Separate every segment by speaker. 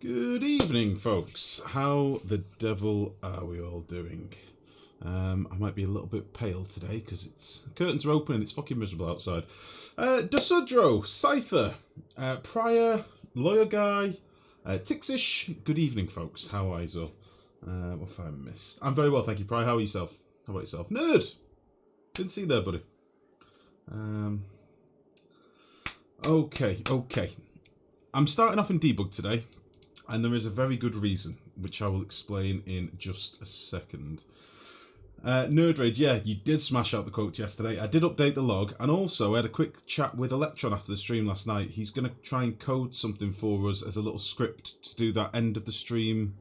Speaker 1: Good evening, folks. How the devil are we all doing? I might be a little bit pale today because curtains are open and it's fucking miserable outside. Desudro, Scyther, Prior, Lawyer Guy, Tixish. Good evening, folks. How are you all? What have I missed? I'm very well, thank you, Prior. How are yourself? How about yourself? Nerd! Didn't see you there, buddy. Okay. I'm starting off in debug today. And there is a very good reason, which I will explain in just a second. Nerd Rage, yeah, you did smash out the quotes yesterday. I did update the log, and also I had a quick chat with Electron after the stream last night. He's going to try and code something for us as a little script to do that end of the stream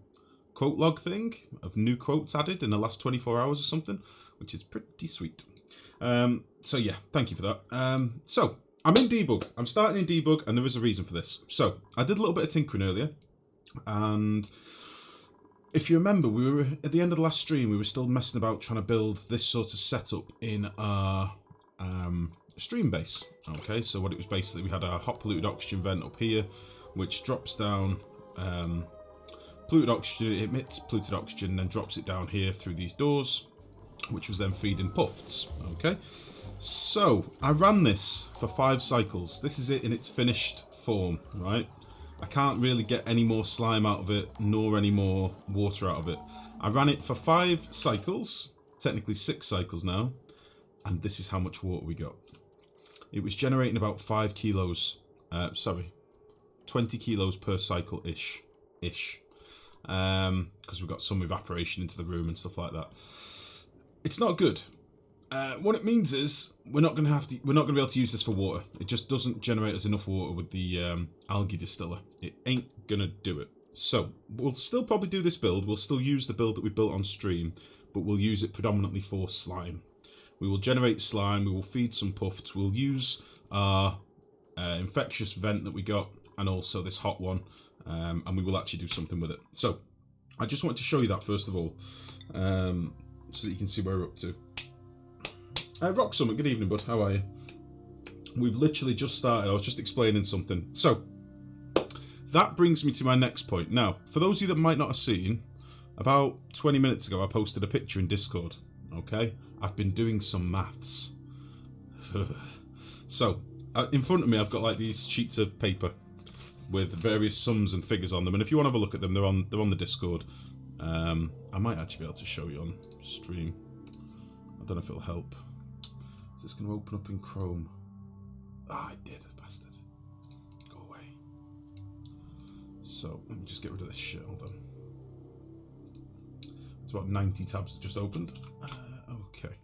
Speaker 1: quote log thing, of new quotes added in the last 24 hours or something, which is pretty sweet. So yeah, thank you for that. So, I'm in debug. I'm starting in debug, and there is a reason for this. So, I did a little bit of tinkering earlier. And if you remember, we were at the end of the last stream, we were still messing about trying to build this sort of setup in our stream base. Okay, so what it was basically, we had our hot polluted oxygen vent up here, which drops down polluted oxygen, it emits polluted oxygen, and then drops it down here through these doors, which was then feeding puffs. Okay, so I ran this for 5 cycles. This is it in its finished form, right? I can't really get any more slime out of it, nor any more water out of it. I ran it for 5 cycles, technically 6 cycles now, and this is how much water we got. It was generating about 5 kilos, 20 kilos per cycle-ish. Because we've got some evaporation into the room and stuff like that. It's not good. What it means is we're not going to be able to use this for water. It just doesn't generate us enough water with the algae distiller. It ain't going to do it. So we'll still probably do this build. We'll still use the build that we built on stream, but we'll use it predominantly for slime. We will generate slime. We will feed some puffs. We'll use our infectious vent that we got, and also this hot one, and we will actually do something with it. So I just wanted to show you that first of all, so that you can see where we're up to. Rock Summit, good evening, bud. How are you? We've literally just started. I was just explaining something. So, that brings me to my next point. Now, for those of you that might not have seen, about 20 minutes ago, I posted a picture in Discord. Okay? I've been doing some maths. So, in front of me, I've got like these sheets of paper with various sums and figures on them. And if you want to have a look at them, they're on the Discord. I might actually be able to show you on stream. I don't know if it'll help. Is this going to open up in Chrome? Ah, it did, bastard. Go away. So, let me just get rid of this shit. Hold on. It's about 90 tabs that just opened. Okay.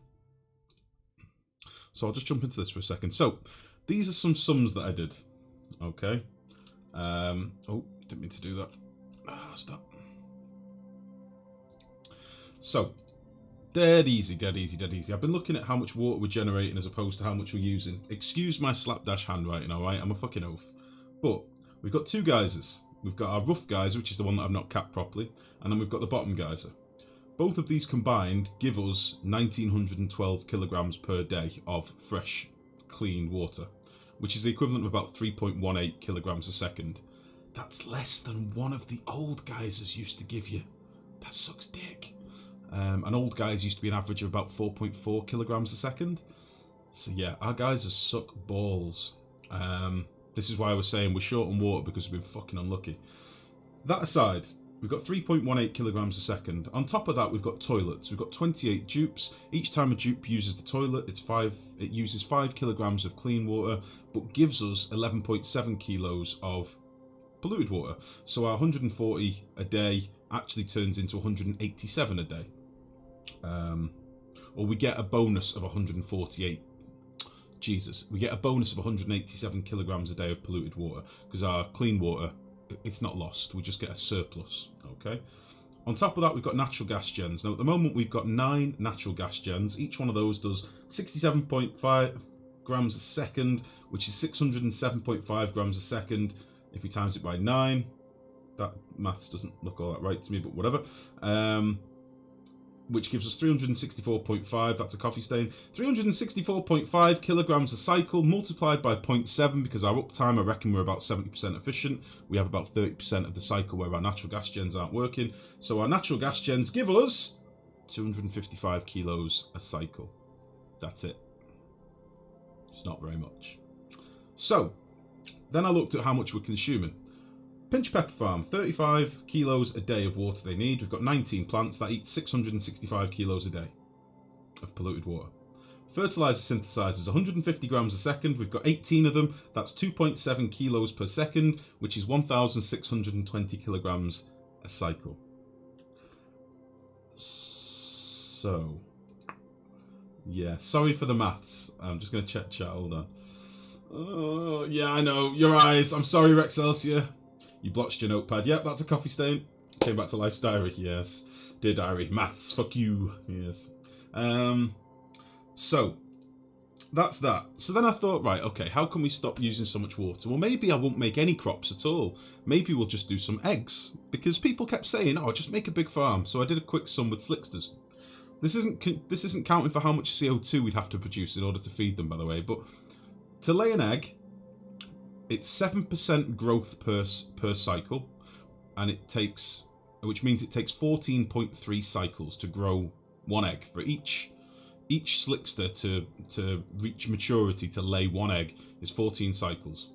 Speaker 1: So, I'll just jump into this for a second. So, these are some sums that I did. Okay. Oh, didn't mean to do that. Stop. So, dead easy. I've been looking at how much water we're generating as opposed to how much we're using. Excuse my slapdash handwriting, alright? I'm a fucking oaf. But we've got 2 geysers. We've got our rough geyser, which is the one that I've not capped properly, and then we've got the bottom geyser. Both of these combined give us 1912 kilograms per day of fresh, clean water, which is the equivalent of about 3.18 kilograms a second. That's less than one of the old geysers used to give you. That sucks dick. And old guys used to be an average of about 4.4 kilograms a second. So yeah, our guys suck balls. This is why I was saying we're short on water because we've been fucking unlucky. That aside, we've got 3.18 kilograms a second. On top of that, we've got toilets. We've got 28 dupes. Each time a dupe uses the toilet, it uses 5 kilograms of clean water, but gives us 11.7 kilos of polluted water. So our 140 a day actually turns into 187 a day. Or we get a bonus of 148. Jesus, we get a bonus of 187 kilograms a day of polluted water because our clean water, it's not lost. We just get a surplus. Okay. On top of that, we've got natural gas gens. Now, at the moment, we've got 9 natural gas gens. Each one of those does 67.5 grams a second, which is 607.5 grams a second. If we times it by 9, that maths doesn't look all that right to me, but whatever. which gives us 364.5, that's a coffee stain. 364.5 kilograms a cycle, multiplied by 0.7, because our uptime, I reckon we're about 70% efficient. We have about 30% of the cycle where our natural gas gens aren't working. So our natural gas gens give us 255 kilos a cycle. That's it. It's not very much. So, then I looked at how much we're consuming. Pinch Pepper Farm, 35 kilos a day of water they need. We've got 19 plants that eat 665 kilos a day of polluted water. Fertilizer synthesizers, 150 grams a second. We've got 18 of them. That's 2.7 kilos per second, which is 1,620 kilograms a cycle. So, yeah, sorry for the maths. I'm just going to check chat, hold on. Oh, yeah, I know. Your eyes. I'm sorry, Rexcelsior. You blotched your notepad. Yep, that's a coffee stain. Came back to Life's Diary. Yes. Dear Diary. Maths. Fuck you. Yes. So, that's that. So then I thought, right, okay, how can we stop using so much water? Well, maybe I won't make any crops at all. Maybe we'll just do some eggs. Because people kept saying, oh, just make a big farm. So I did a quick sum with slicksters. This isn't counting for how much CO2 we'd have to produce in order to feed them, by the way, but to lay an egg, it's 7% growth per cycle, and which means it takes 14.3 cycles to grow one egg. For each slickster to reach maturity to lay one egg is 14 cycles.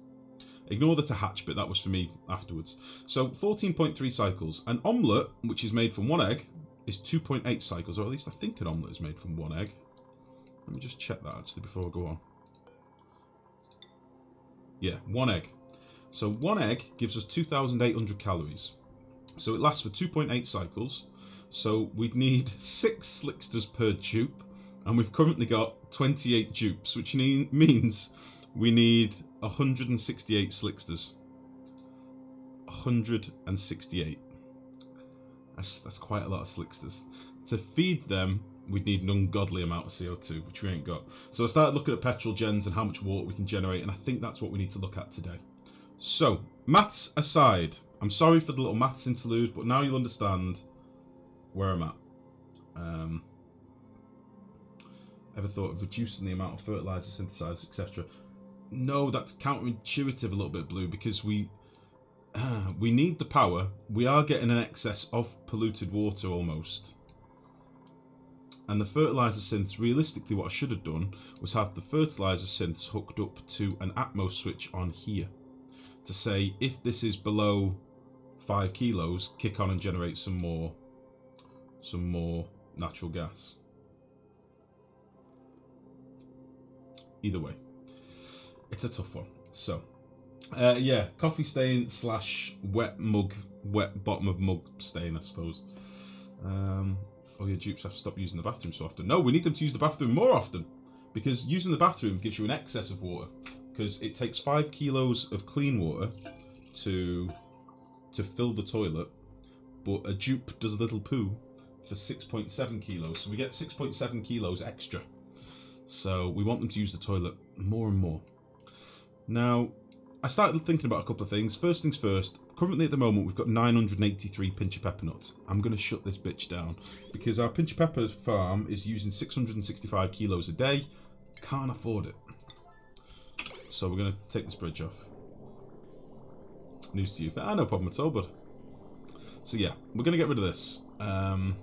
Speaker 1: Ignore the to hatch bit, that was for me afterwards. So 14.3 cycles. An omelette, which is made from one egg, is 2.8 cycles, or at least I think an omelette is made from one egg. Let me just check that actually before I go on. Yeah, one egg. So one egg gives us 2,800 calories. So it lasts for 2.8 cycles. So we'd need 6 slicksters per dupe, and we've currently got 28 dupes, which means we need 168 slicksters. 168. That's quite a lot of slicksters. To feed them, we'd need an ungodly amount of CO2, which we ain't got. So I started looking at petrol gens and how much water we can generate, and I think that's what we need to look at today. So, maths aside, I'm sorry for the little maths interlude, but now you'll understand where I'm at. Ever thought of reducing the amount of fertilizer, synthesizers, etc.? No, that's counterintuitive a little bit, Blue, because we need the power. We are getting an excess of polluted water almost. And the fertilizer synths, realistically what I should have done was have the fertilizer synths hooked up to an Atmos switch on here. To say, if this is below 5 kilos, kick on and generate some more natural gas. Either way, it's a tough one. So, yeah, coffee stain / wet bottom of mug stain, I suppose. Oh, your dupes have to stop using the bathroom so often. No, we need them to use the bathroom more often, because using the bathroom gives you an excess of water, because it takes 5 kilos of clean water to fill the toilet, but a dupe does a little poo for 6.7 kilos, so we get 6.7 kilos extra. So we want them to use the toilet more and more. Now, I started thinking about a couple of things. First things first, currently at the moment we've got 983 pinch of pepper nuts. I'm going to shut this bitch down because our pinch of pepper farm is using 665 kilos a day. Can't afford it. So we're going to take this bridge off. News to you. No problem at all, bud. So yeah, we're going to get rid of this. I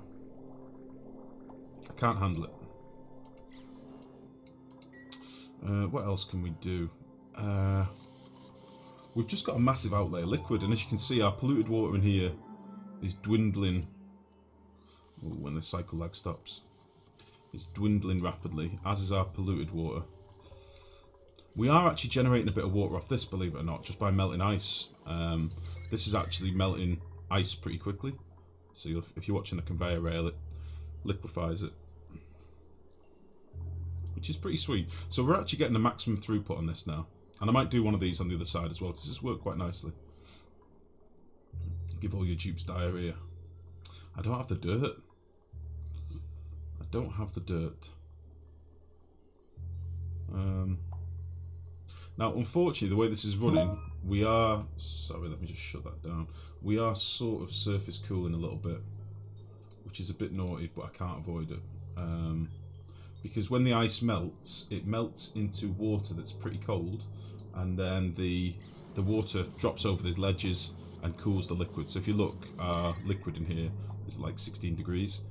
Speaker 1: can't handle it. What else can we do? We've just got a massive outlay of liquid, and as you can see, our polluted water in here is dwindling. Ooh, when the cycle lag stops, it's dwindling rapidly, as is our polluted water. We are actually generating a bit of water off this, believe it or not, just by melting ice. This is actually melting ice pretty quickly. So if you're watching a conveyor rail, it liquefies it, which is pretty sweet. So we're actually getting the maximum throughput on this now. And I might do one of these on the other side as well, because this worked quite nicely. Give all your dupes diarrhea. I don't have the dirt. I don't have the dirt. Now, unfortunately, the way this is running, we are... Sorry, let me just shut that down. We are sort of surface cooling a little bit, which is a bit naughty, but I can't avoid it. Because when the ice melts, it melts into water that's pretty cold, and then the water drops over these ledges and cools the liquid. So if you look, liquid in here is like 16 degrees.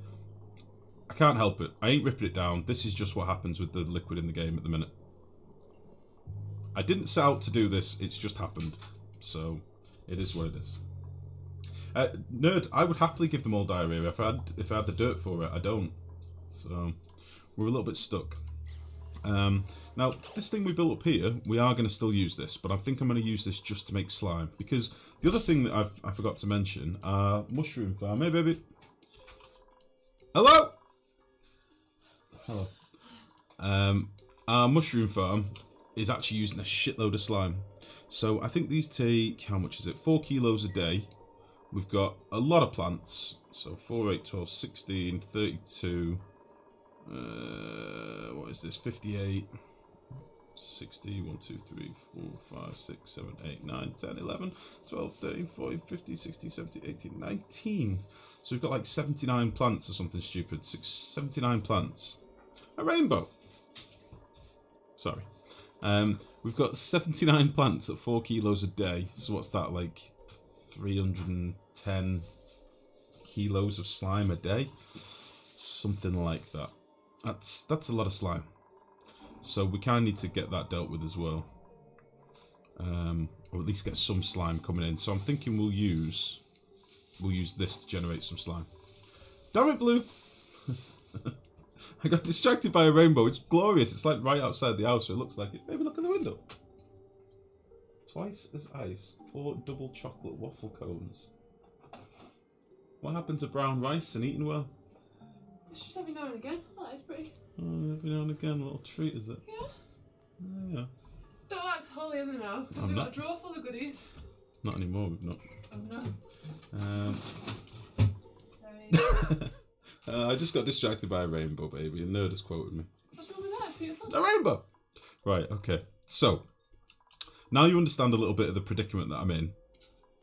Speaker 1: I can't help it. I ain't ripping it down. This is just what happens with the liquid in the game at the minute. I didn't set out to do this, it's just happened. So, it is what it is. Nerd, I would happily give them all diarrhea if I had the dirt for it. I don't. So, we're a little bit stuck. Now, this thing we built up here, we are going to still use this, but I think I'm going to use this just to make slime. Because the other thing that I forgot to mention, mushroom farm. Hey, baby. Hello? Hello. Our mushroom farm is actually using a shitload of slime. So I think these take, how much is it? 4 kilos a day. We've got a lot of plants. So 4, 8, 12, 16, 32. What is this? 58. 60, 1, 2, 3, 4, 5, 6, 7, 8, 9, 10, 11, 12, 13, 14, 15, 16, 17, 18, 19. So we've got like 79 plants or something stupid. 79 plants. A rainbow. Sorry. We've got 79 plants at 4 kilos a day. So what's that, like 310 kilos of slime a day? Something like that. That's a lot of slime. So we kind of need to get that dealt with as well. Or at least get some slime coming in. So I'm thinking we'll use this to generate some slime. Damn it, Blue! I got distracted by a rainbow. It's glorious. It's like right outside the house, so it looks like it. Maybe look in the window. Twice as ice. 4 double chocolate waffle cones. What happened to brown rice and eating well?
Speaker 2: It's just every now and again. Oh, it's pretty.
Speaker 1: Oh, every now and again, a little treat, is it?
Speaker 2: Yeah.
Speaker 1: Yeah.
Speaker 2: Don't act wholly in there now. Because we've got a drawer full of goodies.
Speaker 1: Not anymore, we've not.
Speaker 2: Oh no.
Speaker 1: Sorry. I just got distracted by a rainbow, baby, and Nerd has quoted me.
Speaker 2: What's wrong with that? It's beautiful.
Speaker 1: A rainbow! Right, okay. So, now you understand a little bit of the predicament that I'm in.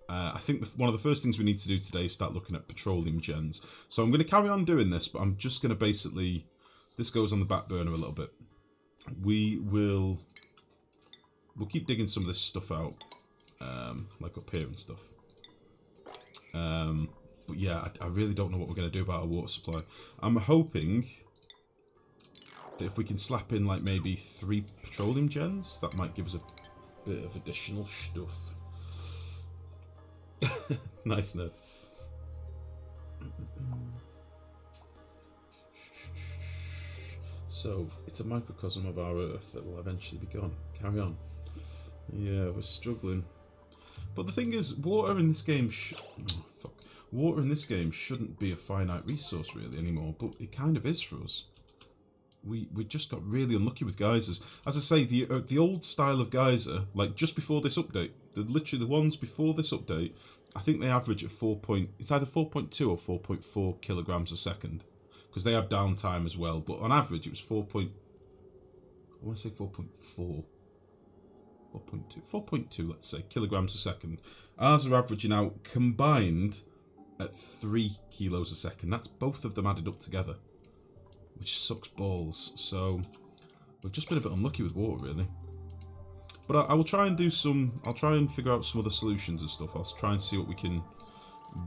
Speaker 1: I think one of the first things we need to do today is start looking at petroleum gens. So I'm going to carry on doing this, but I'm just going to basically... This goes on the back burner a little bit. We'll keep digging some of this stuff out, like up here and stuff. But yeah, I really don't know what we're going to do about our water supply. I'm hoping that if we can slap in like maybe 3 petroleum gens, that might give us a bit of additional stuff. Nice, Nerd. So, it's a microcosm of our Earth that will eventually be gone. Carry on. Yeah, we're struggling. But the thing is, water in this game water in this game shouldn't be a finite resource really anymore, but it kind of is for us. We just got really unlucky with geysers. As I say, the old style of geyser, like just before this update, literally the ones before this update, I think they average at it's either 4.2 or 4.4 kilograms a second. Because they have downtime as well, but on average it was 4.2, let's say, kilograms a second. Ours are averaging out combined at 3 kilos a second. That's both of them added up together, which sucks balls. So we've just been a bit unlucky with water, really. But I will try and do I'll try and figure out some other solutions and stuff. I'll try and see what we can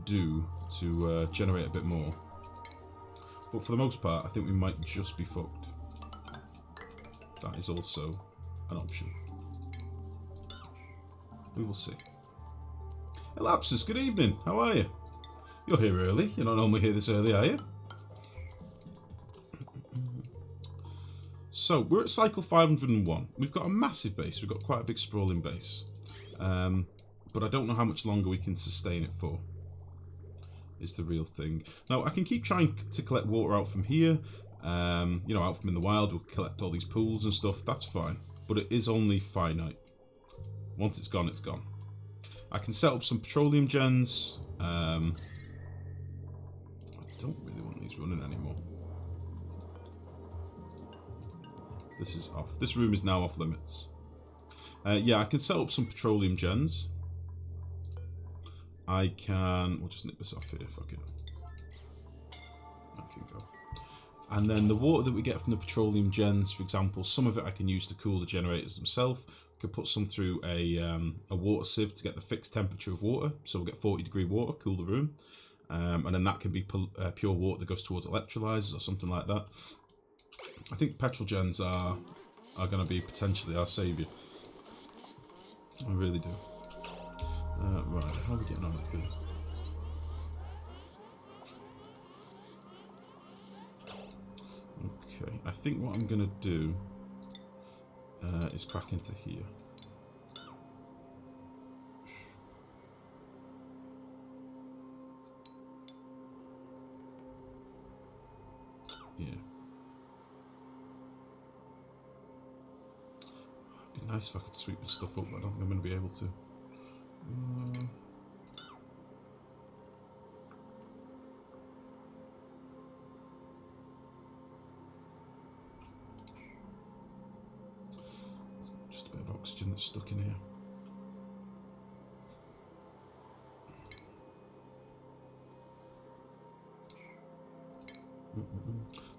Speaker 1: do to generate a bit more. But for the most part, I think we might just be fucked. That is also an option. We will see. Elapsus, good evening. How are you? You're here early. You're not normally here this early, are you? So, we're at cycle 501. We've got a massive base. We've got quite a big sprawling base. But I don't know how much longer we can sustain it for. Is the real thing. Now, I can keep trying to collect water out from here. You know, out from in the wild. We'll collect all these pools and stuff. That's fine. But it is only finite. Once it's gone, it's gone. I can set up some petroleum gens. I don't really want these running anymore. This is off. This room is now off limits. Yeah, I can set up some petroleum gens. I can... We'll just nip this off here, fuck it. can go. And then the water that we get from the petroleum gens, for example, some of it I can use to cool the generators themselves. I could put some through a water sieve to get the fixed temperature of water. So we'll get 40-degree water, cool the room. And then that can be pure water that goes towards electrolyzers or something like that. I think petrol gens are going to be potentially our saviour. I really do. Right, how are we getting on up here? Okay, I think what I'm going to do is crack into here. Yeah. It'd be nice if I could sweep this stuff up, but I don't think I'm going to be able to. Just a bit of oxygen that's stuck in here.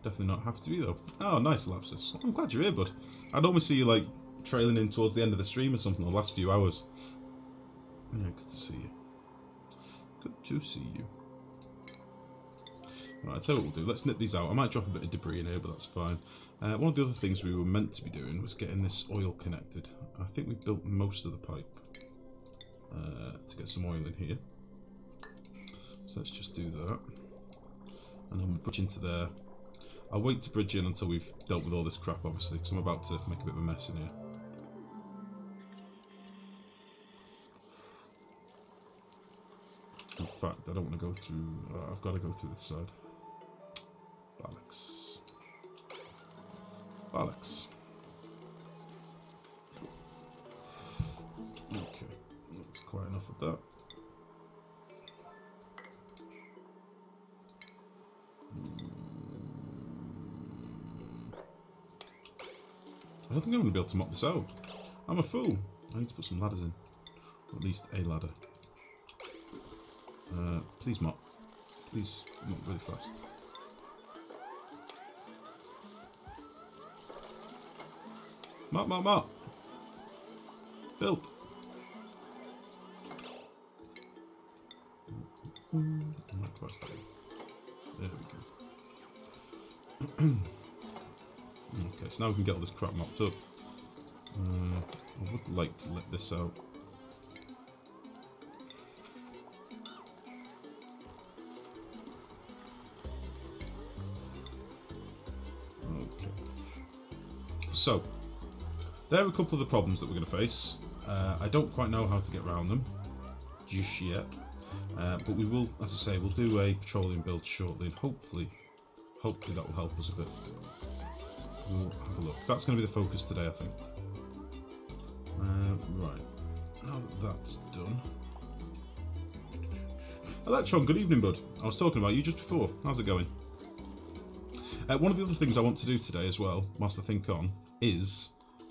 Speaker 1: Definitely not happy to be though. Oh, nice, Lapsus. I'm glad you're here, bud. I'd almost see you like trailing in towards the end of the stream or something, the last few hours. Yeah, good to see you. Good to see you. Right, I'll tell you what we'll do. Let's nip these out. I might drop a bit of debris in here, but that's fine. One of the other things we were meant to be doing was getting this oil connected. I think we built most of the pipe to get some oil in here. So let's just do that. And then we'll bridge into there. I'll wait to bridge in until we've dealt with all this crap, obviously, because I'm about to make a bit of a mess in here. In fact, I don't want to go through... I've got to go through this side. Bollocks. Bollocks. Okay, that's quite enough of that. I don't think I'm going to be able to mop this out. I'm a fool. I need to put some ladders in. Or at least a ladder. Please mop. Please mop really fast. Mop, mop, mop. Build. I might cross that. There we go. Okay, so now we can get all this crap mopped up. I would like to let this out. Okay. So, there are a couple of the problems that we're going to face. I don't quite know how to get around them just yet. But we will, as I say, we'll do a petroleum build shortly, and hopefully that will help us a bit. We'll have a look. That's going to be the focus today, I think. Right. Now that that's done. Electron, good evening, bud. I was talking about you just before. How's it going? One of the other things I want to do today as well, whilst I think on, is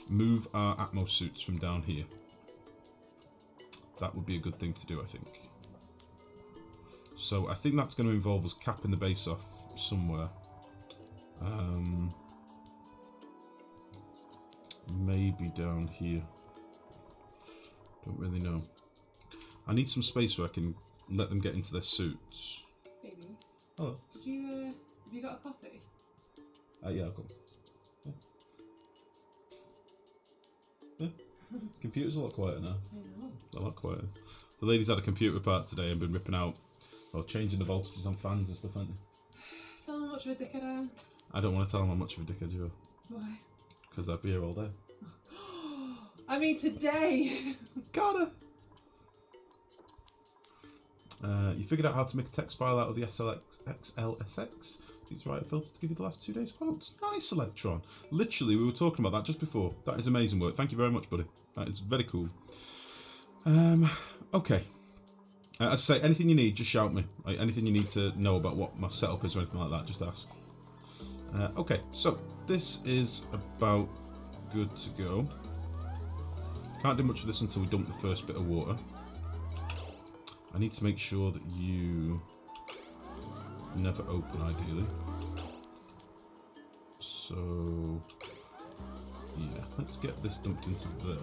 Speaker 1: move our Atmos suits from down here. That would be a good thing to do, I think. So I think that's going to involve us capping the base off somewhere. Maybe down here. Don't really know. I need some space where I can let them get into their suits.
Speaker 2: Baby.
Speaker 1: Hello.
Speaker 2: Did you, have you got a coffee?
Speaker 1: Yeah, I've got one. Yeah. Computer's a lot quieter now.
Speaker 2: I know.
Speaker 1: A lot quieter. The ladies had a computer apart today and been ripping out, well, changing the voltages on fans and stuff, haven't they?
Speaker 2: Tell them how much of a dickhead I am.
Speaker 1: I don't want to tell them how much of a dickhead you are.
Speaker 2: Why?
Speaker 1: Because I'd be here all day.
Speaker 2: I mean, today.
Speaker 1: Gotta. You figured out how to make a text file out of the XLSX. Use the right filter to give you the last 2 days quotes. Nice, Electron. Literally, we were talking about that just before. That is amazing work. Thank you very much, buddy. That is very cool. Okay. As I say, anything you need, just shout me. Like, anything you need to know about what my setup is or anything like that, just ask. Okay, so this is about good to go. Can't do much of this until we dump the first bit of water. I need to make sure that you never open ideally. So yeah, let's get this dumped into there.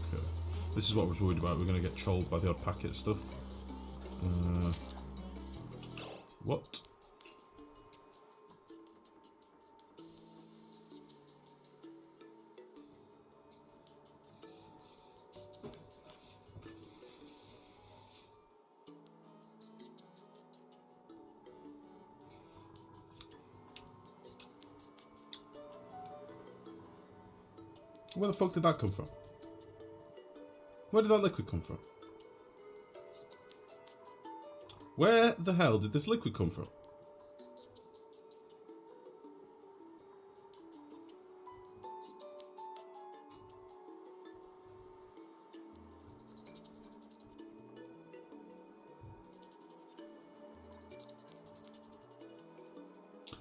Speaker 1: Okay, this is what I was worried about. We're going to get trolled by the odd packet stuff. What? Where the fuck did that come from? Where did that liquid come from? Where the hell did this liquid come from?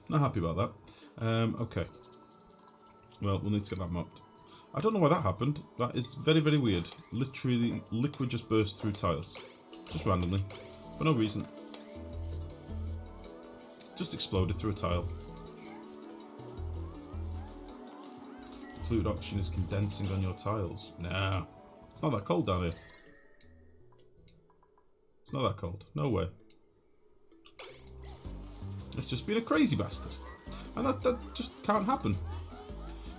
Speaker 1: Not happy about that. Okay. Well, we'll need to get that mopped. I don't know why that happened. That is very, very weird. Literally, liquid just burst through tiles. Just randomly. For no reason. Just exploded through a tile. Fluid oxygen is condensing on your tiles. Nah. It's not that cold down here. It's not that cold. No way. It's just been a crazy bastard. And that just can't happen.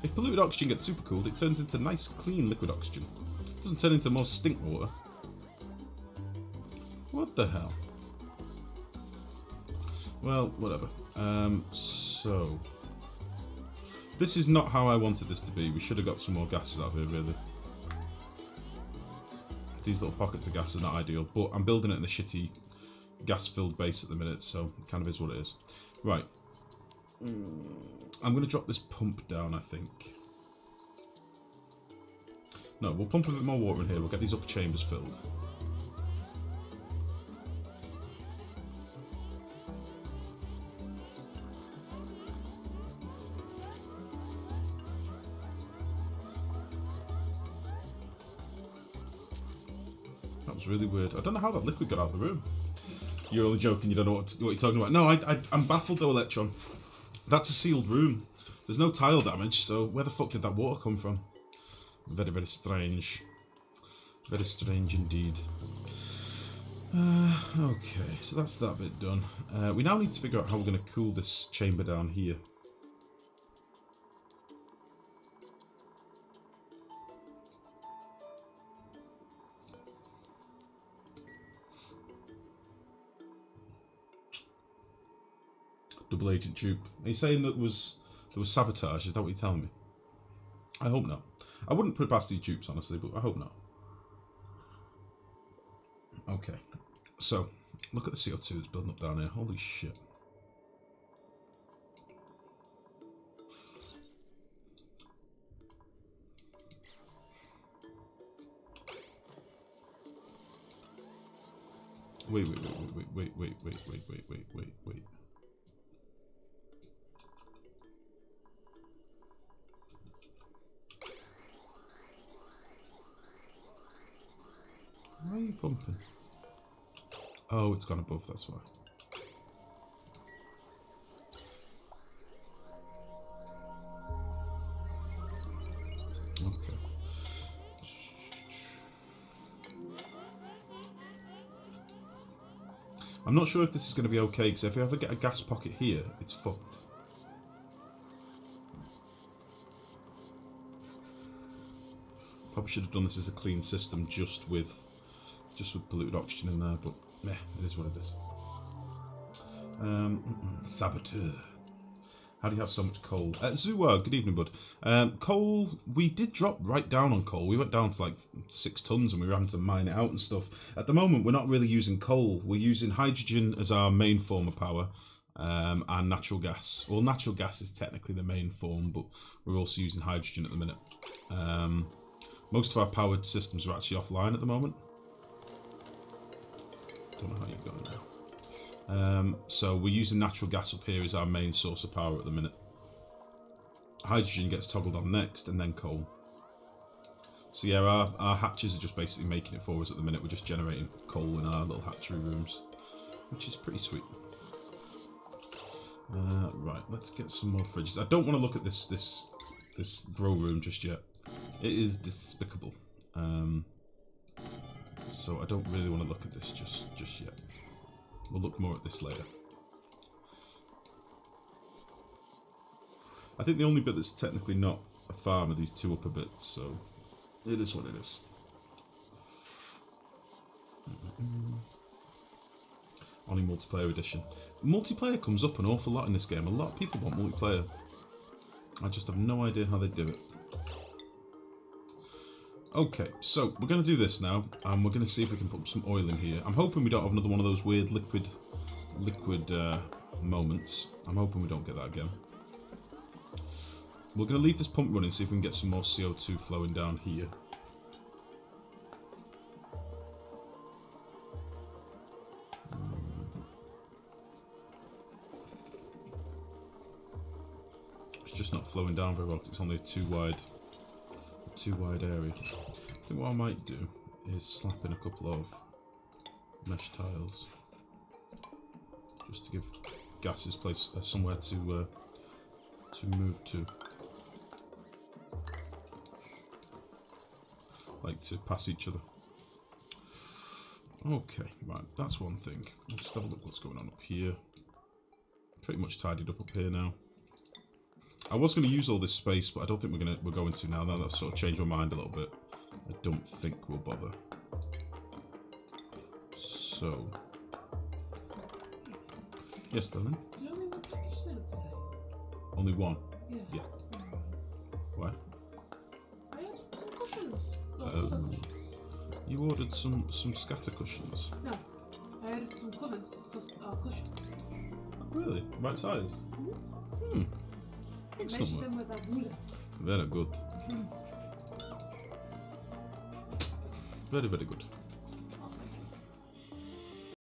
Speaker 1: If polluted oxygen gets super cooled, it turns into nice, clean liquid oxygen. It doesn't turn into more stink water. What the hell? Well, whatever. So this is not how I wanted this to be. We should have got some more gases out of here, really. These little pockets of gas are not ideal, but I'm building it in a shitty gas-filled base at the minute, so it kind of is what it is. Right. I'm going to drop this pump down, I think. No, we'll pump a bit more water in here. We'll get these upper chambers filled. That was really weird. I don't know how that liquid got out of the room. You're only joking. You don't know what you're talking about. No, I'm baffled though, Electron. That's a sealed room. There's no tile damage, so where the fuck did that water come from? Very, very strange. Very strange indeed. Okay, so that's that bit done. We now need to figure out how we're going to cool this chamber down here. Double agent dupe. Are you saying that there was sabotage? Is that what you're telling me? I hope not. I wouldn't put it past these dupes, honestly, but I hope not. Okay. So, look at the CO2 that's building up down here. Holy shit. Wait. Why are you pumping? Oh, it's gone above, that's why. Okay. I'm not sure if this is going to be okay, because if we ever get a gas pocket here, it's fucked. Probably should have done this as a clean system, just with polluted oxygen in there, but meh, it is what it is. Saboteur. How do you have so much coal? Zuwa, good evening, bud. Coal, we did drop right down on coal. We went down to like 6 tons and we were having to mine it out and stuff. At the moment, we're not really using coal. We're using hydrogen as our main form of power, and natural gas. Well, natural gas is technically the main form, but we're also using hydrogen at the minute. Most of our powered systems are actually offline at the moment. Don't know how you've got it now. So we're using natural gas up here as our main source of power at the minute. Hydrogen gets toggled on next, and then coal. So yeah, our hatches are just basically making it for us at the minute. We're just generating coal in our little hatchery rooms, which is pretty sweet. Right, let's get some more fridges. I don't want to look at this grow room just yet. It is despicable. So I don't really want to look at this just yet. We'll look more at this later. I think the only bit that's technically not a farm are these two upper bits, so it is what it is. Only multiplayer edition. Multiplayer comes up an awful lot in this game. A lot of people want multiplayer. I just have no idea how they do it. Okay, so we're going to do this now, and we're going to see if we can put some oil in here. I'm hoping we don't have another one of those weird liquid moments. I'm hoping we don't get that again. We're going to leave this pump running, see if we can get some more CO2 flowing down here. It's just not flowing down very well because it's only a too wide area. I think what I might do is slap in a couple of mesh tiles just to give gases place somewhere to move to, like to pass each other. Okay, right, that's one thing. Let's just have a look what's going on up here. Pretty much tidied up here now. I was going to use all this space, but I don't think we're going to now. Now that I've sort of changed my mind a little bit, I don't think we'll bother. So, yes, darling.
Speaker 2: Do you only have a package dinner today?
Speaker 1: Only one.
Speaker 2: Yeah.
Speaker 1: Why?
Speaker 2: I had some cushions.
Speaker 1: You ordered some scatter cushions.
Speaker 2: No, I ordered some covers for cushions.
Speaker 1: Oh, really? Right size?
Speaker 2: Mm-hmm.
Speaker 1: Excellent.
Speaker 2: Measure them with a ruler.
Speaker 1: Very good. Very, very good.